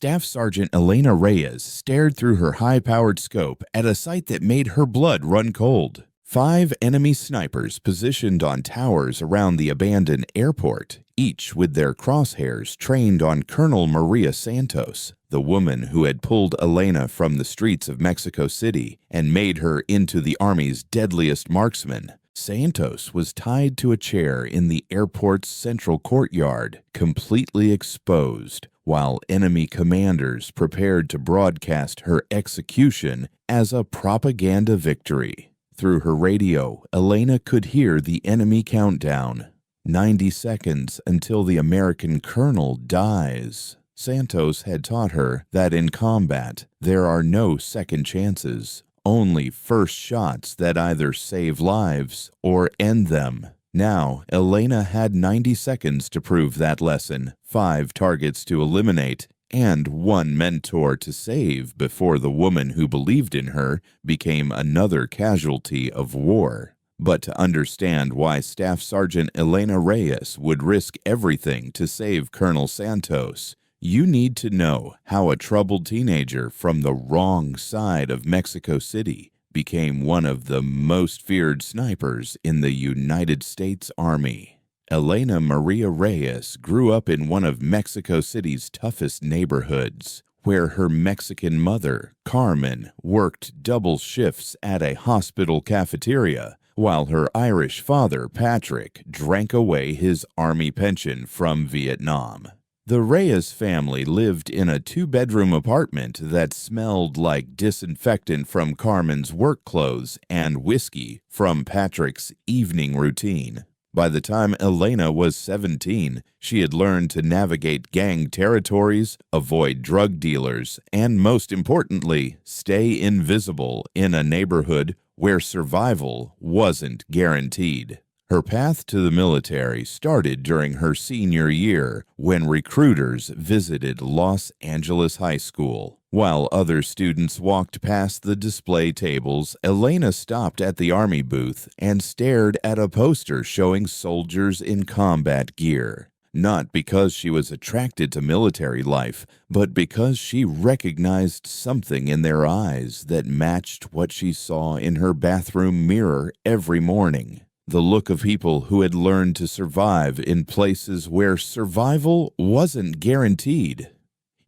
Staff Sergeant Elena Reyes stared through her high-powered scope at a sight that made her blood run cold. 5 enemy snipers positioned on towers around the abandoned airport, each with their crosshairs trained on Colonel Maria Santos, the woman who had pulled Elena from the streets of Mexico City and made her into the Army's deadliest marksman. Santos was tied to a chair in the airport's central courtyard, completely exposed, while enemy commanders prepared to broadcast her execution as a propaganda victory. Through her radio, Elena could hear the enemy countdown. 90 seconds until the American colonel dies. Santos had taught her that in combat, there are no second chances, only first shots that either save lives or end them. Now, Elena had 90 seconds to prove that lesson, 5 targets to eliminate, and 1 mentor to save before the woman who believed in her became another casualty of war. But to understand why Staff Sergeant Elena Reyes would risk everything to save Colonel Santos, you need to know how a troubled teenager from the wrong side of Mexico City became one of the most feared snipers in the United States Army. Elena Maria Reyes grew up in one of Mexico City's toughest neighborhoods, where her Mexican mother, Carmen, worked double shifts at a hospital cafeteria, while her Irish father, Patrick, drank away his Army pension from Vietnam. The Reyes family lived in a 2-bedroom apartment that smelled like disinfectant from Carmen's work clothes and whiskey from Patrick's evening routine. By the time Elena was 17, she had learned to navigate gang territories, avoid drug dealers, and most importantly, stay invisible in a neighborhood where survival wasn't guaranteed. Her path to the military started during her senior year when recruiters visited Los Angeles High School. While other students walked past the display tables, Elena stopped at the Army booth and stared at a poster showing soldiers in combat gear. Not because she was attracted to military life, but because she recognized something in their eyes that matched what she saw in her bathroom mirror every morning. The look of people who had learned to survive in places where survival wasn't guaranteed.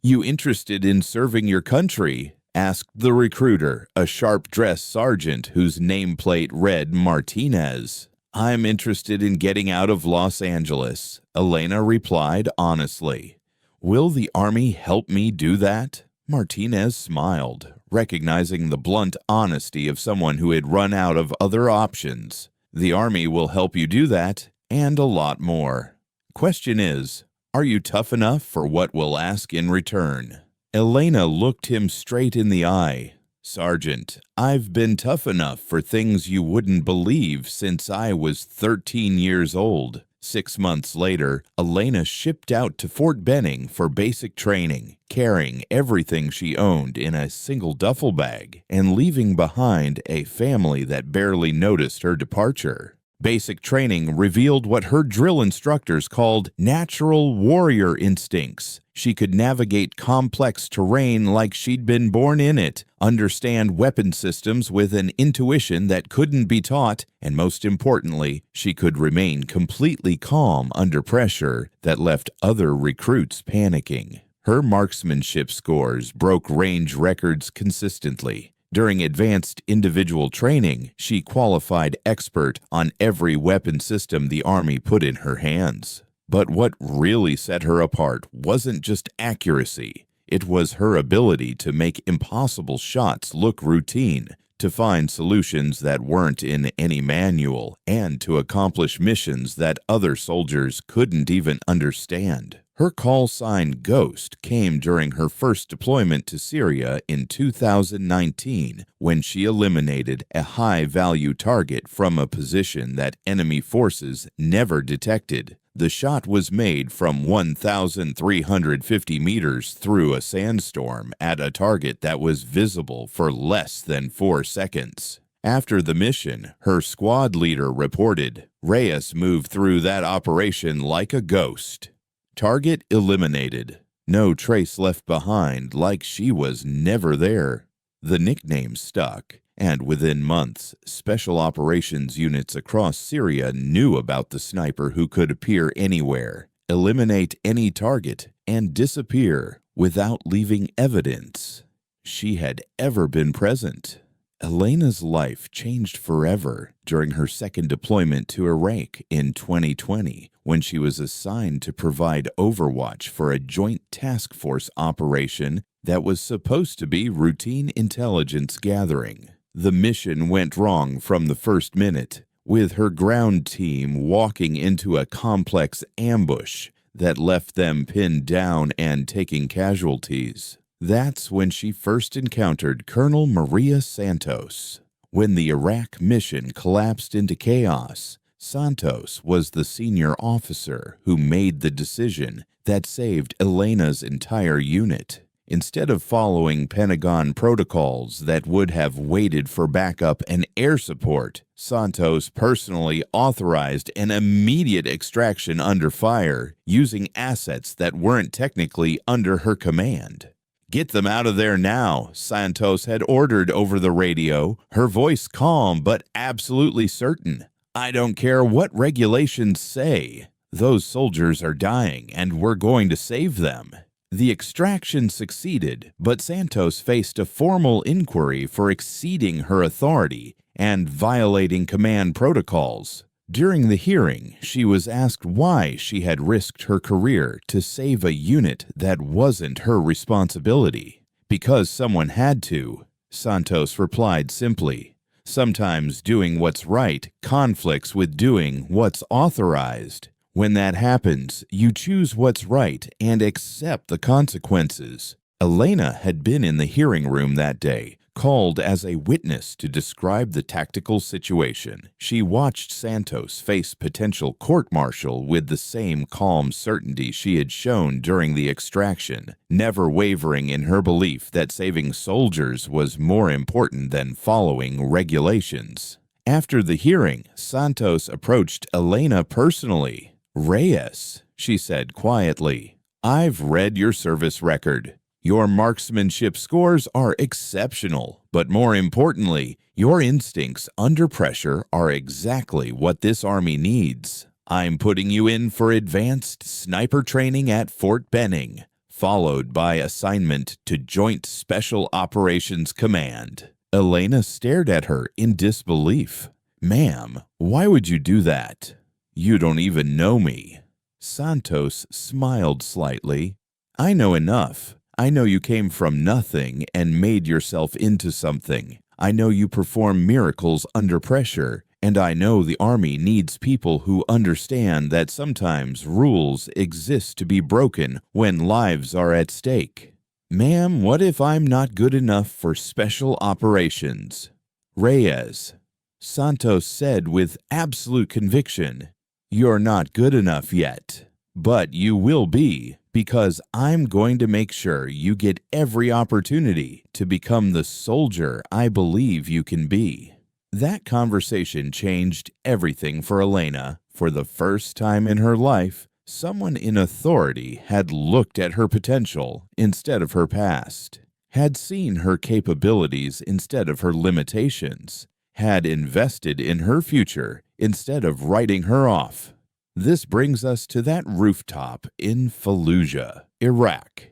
"You interested in serving your country?" asked the recruiter, a sharp-dressed sergeant whose nameplate read Martinez. "I'm interested in getting out of Los Angeles," Elena replied honestly. "Will the Army help me do that?" Martinez smiled, recognizing the blunt honesty of someone who had run out of other options. "The Army will help you do that, and a lot more. Question is, are you tough enough for what we'll ask in return?" Elena looked him straight in the eye. "Sergeant, I've been tough enough for things you wouldn't believe since I was 13 years old." 6 months later, Elena shipped out to Fort Benning for basic training, carrying everything she owned in a single duffel bag and leaving behind a family that barely noticed her departure. Basic training revealed what her drill instructors called natural warrior instincts. She could navigate complex terrain like she'd been born in it, understand weapon systems with an intuition that couldn't be taught, and most importantly, she could remain completely calm under pressure that left other recruits panicking. Her marksmanship scores broke range records consistently. During advanced individual training, she qualified expert on every weapon system the Army put in her hands. But what really set her apart wasn't just accuracy. It was her ability to make impossible shots look routine, to find solutions that weren't in any manual, and to accomplish missions that other soldiers couldn't even understand. Her call sign Ghost came during her first deployment to Syria in 2019 when she eliminated a high-value target from a position that enemy forces never detected. The shot was made from 1,350 meters through a sandstorm at a target that was visible for less than 4 seconds. After the mission, her squad leader reported, "Reyes moved through that operation like a ghost." Target eliminated. No trace left behind, like she was never there. The nickname stuck, and within months, special operations units across Syria knew about the sniper who could appear anywhere, eliminate any target, and disappear without leaving evidence she had ever been present. Elena's life changed forever during her second deployment to Iraq in 2020, when she was assigned to provide overwatch for a joint task force operation that was supposed to be routine intelligence gathering. The mission went wrong from the first minute, with her ground team walking into a complex ambush that left them pinned down and taking casualties. That's when she first encountered Colonel Maria Santos. When the Iraq mission collapsed into chaos, Santos was the senior officer who made the decision that saved Elena's entire unit. Instead of following Pentagon protocols that would have waited for backup and air support, Santos personally authorized an immediate extraction under fire using assets that weren't technically under her command. "Get them out of there now," Santos had ordered over the radio, her voice calm but absolutely certain. "I don't care what regulations say. Those soldiers are dying, and we're going to save them." The extraction succeeded, but Santos faced a formal inquiry for exceeding her authority and violating command protocols. During the hearing, she was asked why she had risked her career to save a unit that wasn't her responsibility. "Because someone had to," Santos replied simply. "Sometimes doing what's right conflicts with doing what's authorized. When that happens, you choose what's right and accept the consequences." Elena had been in the hearing room that day, called as a witness to describe the tactical situation. She watched Santos face potential court-martial with the same calm certainty she had shown during the extraction, never wavering in her belief that saving soldiers was more important than following regulations. After the hearing, Santos approached Elena personally. "Reyes," she said quietly, "I've read your service record. Your marksmanship scores are exceptional, but more importantly, your instincts under pressure are exactly what this army needs. I'm putting you in for advanced sniper training at Fort Benning, followed by assignment to Joint Special Operations Command." Elena stared at her in disbelief. "Ma'am, why would you do that? You don't even know me." Santos smiled slightly. "I know enough. I know you came from nothing and made yourself into something. I know you perform miracles under pressure, and I know the Army needs people who understand that sometimes rules exist to be broken when lives are at stake. Ma'am, what if I'm not good enough for special operations?" "Reyes," Santos said with absolute conviction, "you're not good enough yet, but you will be, because I'm going to make sure you get every opportunity to become the soldier I believe you can be." That conversation changed everything for Elena. For the first time in her life, someone in authority had looked at her potential instead of her past, had seen her capabilities instead of her limitations, had invested in her future instead of writing her off. This brings us to that rooftop in Fallujah, Iraq,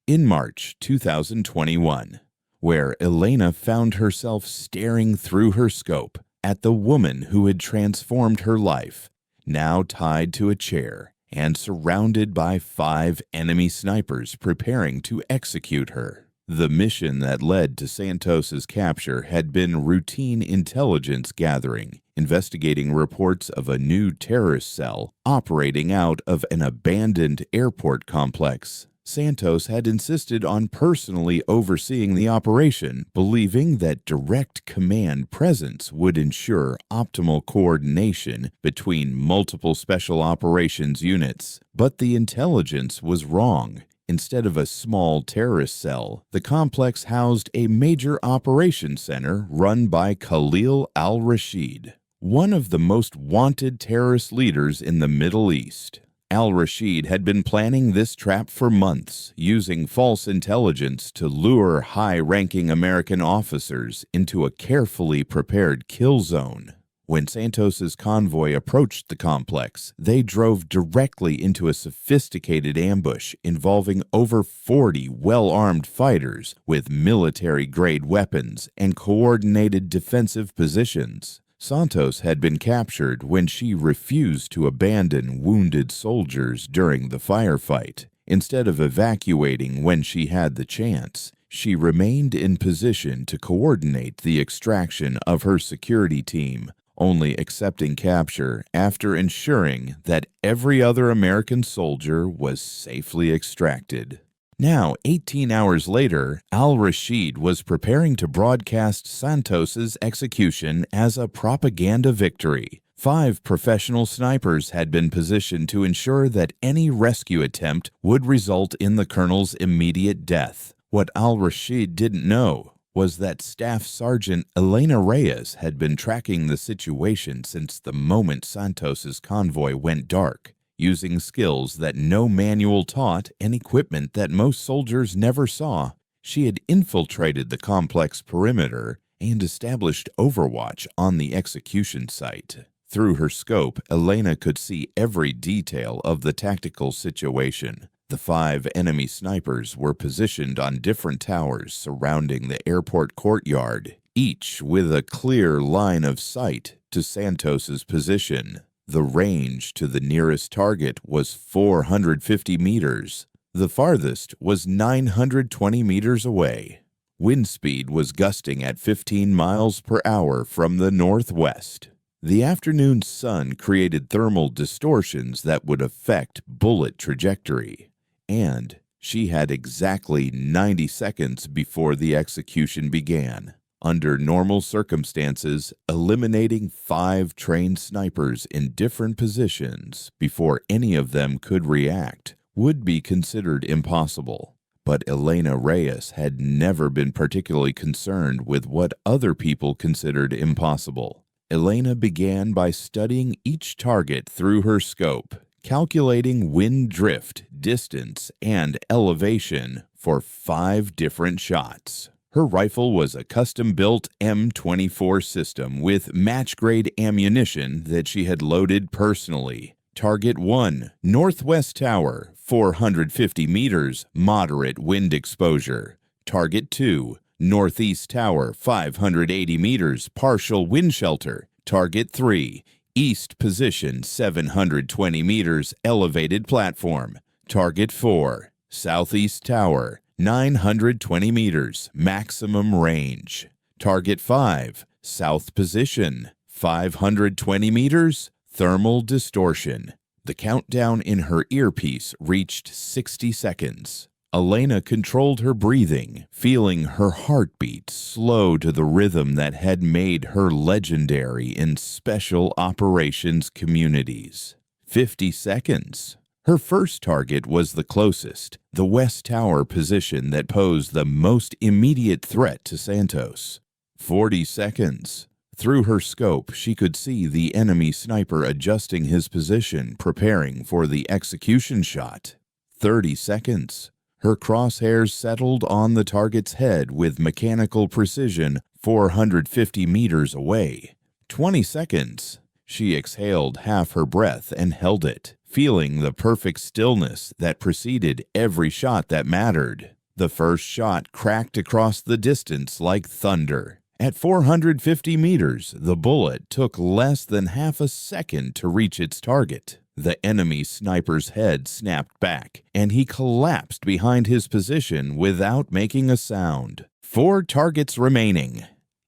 in March 2021, where Elena found herself staring through her scope at the woman who had transformed her life, now tied to a chair and surrounded by 5 enemy snipers preparing to execute her. The mission that led to Santos's capture had been routine intelligence gathering, investigating reports of a new terrorist cell operating out of an abandoned airport complex. Santos had insisted on personally overseeing the operation, believing that direct command presence would ensure optimal coordination between multiple special operations units. But the intelligence was wrong. Instead of a small terrorist cell, the complex housed a major operations center run by Khalil al-Rashid, one of the most wanted terrorist leaders in the Middle East. Al-Rashid had been planning this trap for months, using false intelligence to lure high-ranking American officers into a carefully prepared kill zone. When Santos's convoy approached the complex, they drove directly into a sophisticated ambush involving over 40 well-armed fighters with military-grade weapons and coordinated defensive positions. Santos had been captured when she refused to abandon wounded soldiers during the firefight. Instead of evacuating when she had the chance, she remained in position to coordinate the extraction of her security team, only accepting capture after ensuring that every other American soldier was safely extracted. Now, 18 hours later, Al-Rashid was preparing to broadcast Santos's execution as a propaganda victory. 5 professional snipers had been positioned to ensure that any rescue attempt would result in the colonel's immediate death. What Al-Rashid didn't know was that Staff Sergeant Elena Reyes had been tracking the situation since the moment Santos's convoy went dark. Using skills that no manual taught and equipment that most soldiers never saw, she had infiltrated the complex perimeter and established overwatch on the execution site. Through her scope, Elena could see every detail of the tactical situation. The 5 enemy snipers were positioned on different towers surrounding the airport courtyard, each with a clear line of sight to Santos's position. The range to the nearest target was 450 meters. The farthest was 920 meters away. Wind speed was gusting at 15 miles per hour from the northwest. The afternoon sun created thermal distortions that would affect bullet trajectory. And she had exactly 90 seconds before the execution began. Under normal circumstances, eliminating 5 trained snipers in different positions before any of them could react would be considered impossible. But Elena Reyes had never been particularly concerned with what other people considered impossible. Elena began by studying each target through her scope, calculating wind drift, distance, and elevation for 5 different shots. Her rifle was a custom-built M24 system with match-grade ammunition that she had loaded personally. Target 1, Northwest Tower, 450 meters, moderate wind exposure. Target 2, Northeast Tower, 580 meters, partial wind shelter. Target 3, East Position, 720 meters, elevated platform. Target 4, Southeast Tower, 920 meters, maximum range. Target 5, South Position, 520 meters, thermal distortion. The countdown in her earpiece reached 60 seconds. Elena controlled her breathing, feeling her heartbeat slow to the rhythm that had made her legendary in special operations communities. 50 seconds. Her first target was the closest, the West Tower position that posed the most immediate threat to Santos. 40 seconds. Through her scope, she could see the enemy sniper adjusting his position, preparing for the execution shot. 30 seconds. Her crosshairs settled on the target's head with mechanical precision 450 meters away. 20 seconds. She exhaled half her breath and held it, feeling the perfect stillness that preceded every shot that mattered. The first shot cracked across the distance like thunder. At 450 meters, the bullet took less than half a second to reach its target. The enemy sniper's head snapped back, and he collapsed behind his position without making a sound. 4 targets remaining.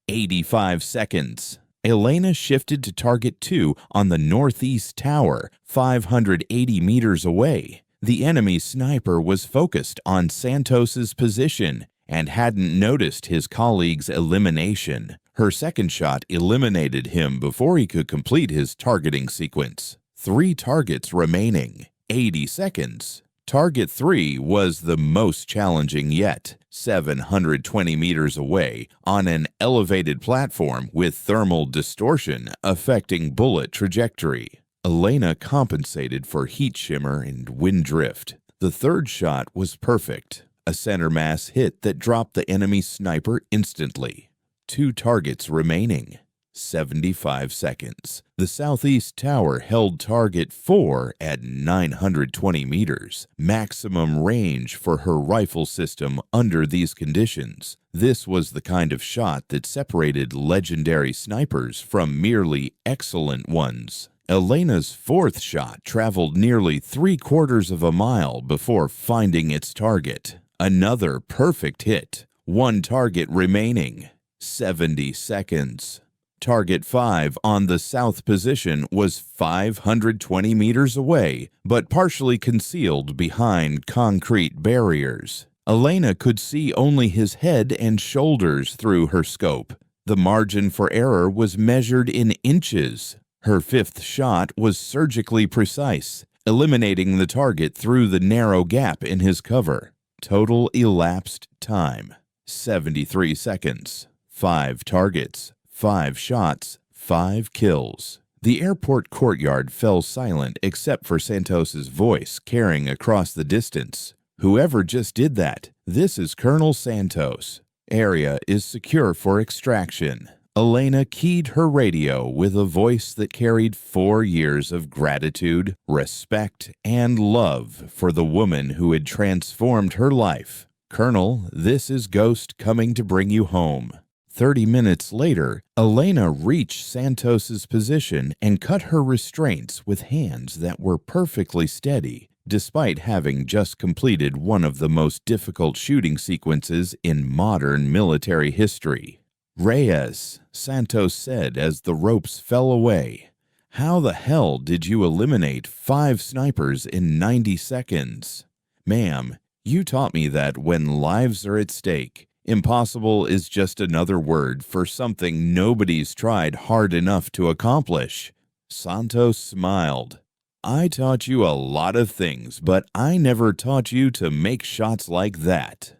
85 seconds. Elena shifted to target 2 on the northeast tower, 580 meters away. The enemy sniper was focused on Santos's position and hadn't noticed his colleague's elimination. Her second shot eliminated him before he could complete his targeting sequence. 3 targets remaining. 80 seconds. Target 3 was the most challenging yet, 720 meters away, on an elevated platform with thermal distortion affecting bullet trajectory. Elena compensated for heat shimmer and wind drift. The third shot was perfect, a center mass hit that dropped the enemy sniper instantly. 2 targets remaining. 75 seconds. The southeast tower held target 4 at 920 meters, maximum range for her rifle system under these conditions. This was the kind of shot that separated legendary snipers from merely excellent ones. Elena's 4th shot traveled nearly 3/4 of a mile before finding its target. Another perfect hit. 1 target remaining. 70 seconds. Target 5 on the south position was 520 meters away, but partially concealed behind concrete barriers. Elena could see only his head and shoulders through her scope. The margin for error was measured in inches. Her 5th shot was surgically precise, eliminating the target through the narrow gap in his cover. Total elapsed time: 73 seconds. 5 targets, 5 shots, 5 kills. The airport courtyard fell silent except for Santos's voice carrying across the distance. Whoever just did that, this is Colonel Santos. Area is secure for extraction. Elena keyed her radio with a voice that carried 4 years of gratitude, respect, and love for the woman who had transformed her life. Colonel, this is Ghost coming to bring you home. 30 minutes later, Elena reached Santos's position and cut her restraints with hands that were perfectly steady, despite having just completed one of the most difficult shooting sequences in modern military history. Reyes, Santos said as the ropes fell away. How the hell did you eliminate 5 snipers in 90 seconds? Ma'am, you taught me that when lives are at stake, impossible is just another word for something nobody's tried hard enough to accomplish. Santos smiled. I taught you a lot of things, but I never taught you to make shots like that.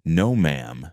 No, ma'am.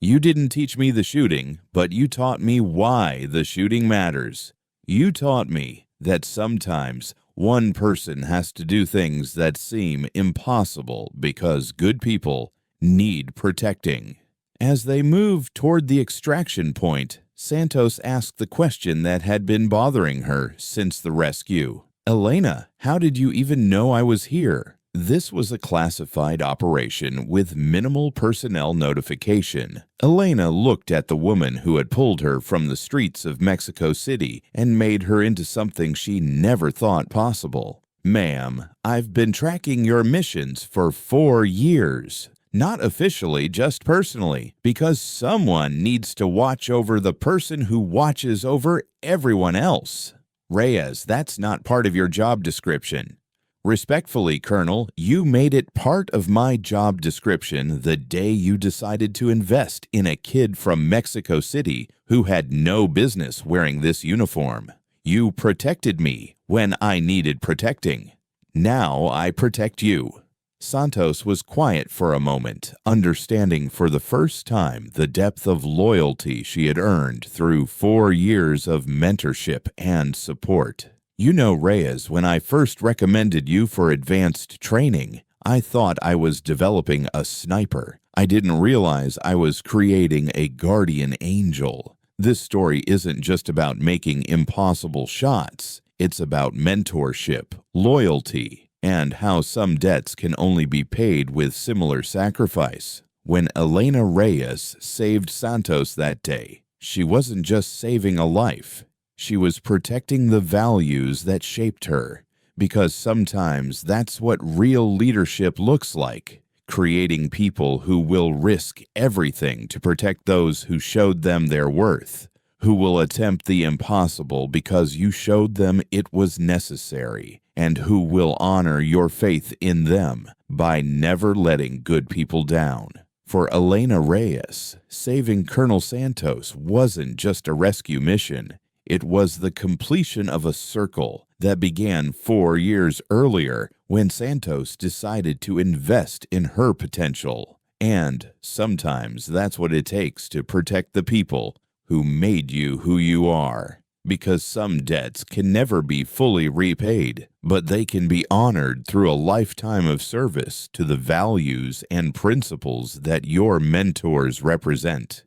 You didn't teach me the shooting, but you taught me why the shooting matters. You taught me that sometimes one person has to do things that seem impossible because good people need protecting. As they moved toward the extraction point, Santos asked the question that had been bothering her since the rescue. Elena, how did you even know I was here? This was a classified operation with minimal personnel notification. Elena looked at the woman who had pulled her from the streets of Mexico City and made her into something she never thought possible. Ma'am, I've been tracking your missions for 4 years. Not officially, just personally, because someone needs to watch over the person who watches over everyone else. Reyes, that's not part of your job description. Respectfully, Colonel, you made it part of my job description the day you decided to invest in a kid from Mexico City who had no business wearing this uniform. You protected me when I needed protecting. Now I protect you. Santos was quiet for a moment, understanding for the first time the depth of loyalty she had earned through 4 years of mentorship and support. You know, Reyes, when I first recommended you for advanced training, I thought I was developing a sniper. I didn't realize I was creating a guardian angel. This story isn't just about making impossible shots. It's about mentorship, loyalty, and how some debts can only be paid with similar sacrifice. When Elena Reyes saved Santos that day, she wasn't just saving a life. She was protecting the values that shaped her, because sometimes that's what real leadership looks like, creating people who will risk everything to protect those who showed them their worth, who will attempt the impossible because you showed them it was necessary, and who will honor your faith in them by never letting good people down. For Elena Reyes, saving Colonel Santos wasn't just a rescue mission. It was the completion of a circle that began 4 years earlier when Santos decided to invest in her potential. And sometimes that's what it takes to protect the people who made you who you are. because some debts can never be fully repaid, but they can be honored through a lifetime of service to the values and principles that your mentors represent.